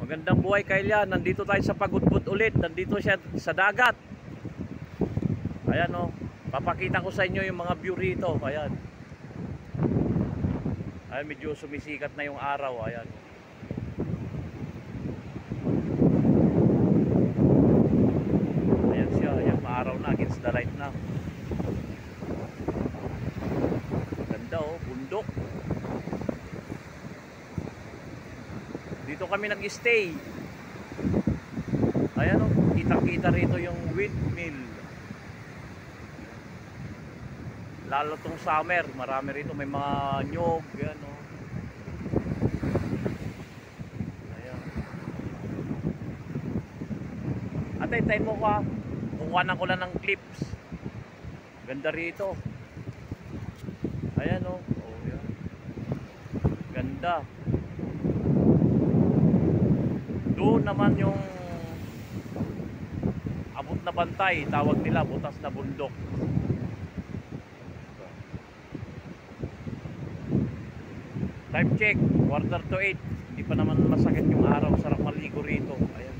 Magandang buhay Kailian. Nandito tayo sa Pagudpud ulit. Nandito siya sa dagat. Ayan o. Papakita ko sa inyo yung mga view rito. Ayan. Ayan, medyo sumisikat na yung araw. Ayan. Ayan siya. Ayan, maaraw na. Against the light na. Ganda o. Bundok. Dito kami nag-stay. Ayan o, kitang-kita rito yung windmill. Lalo tong summer, marami rito, may mga nyog, yan o. Ayan. At hintayin mo ka, kukuhanan ko lang ng clips. Ganda rito. Ayan o. Oh, yan. Ganda. Doon naman yung abot na bantay, tawag nila, butas na bundok. Time check, 7:45. Hindi pa naman masakit yung araw, sarap maligo rito. Ayan.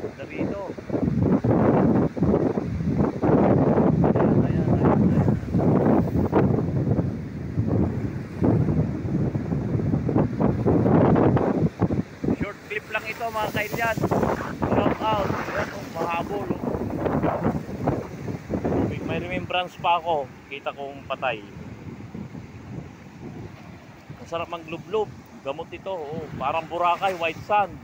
Ganda rito. Clip lang ito mga Kailian. Shout out. Ayan, mahabol. May remembrance pa ako. Kita kong patay. Ang sarap manglublob. Gamot ito. Oh, parang Boracay, white sand.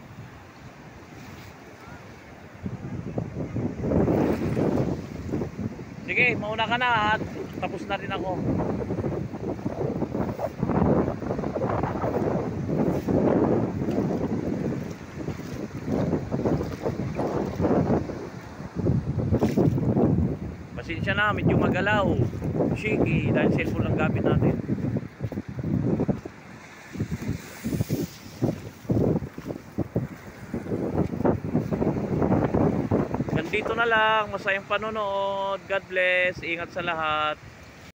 Sige, mauna ka na at tapos na rin ako. Pasensya na, medyo magalaw. Shaky dahil cellphone lang gamit natin. Ganito na lang, masayang panonood. God bless, ingat sa lahat.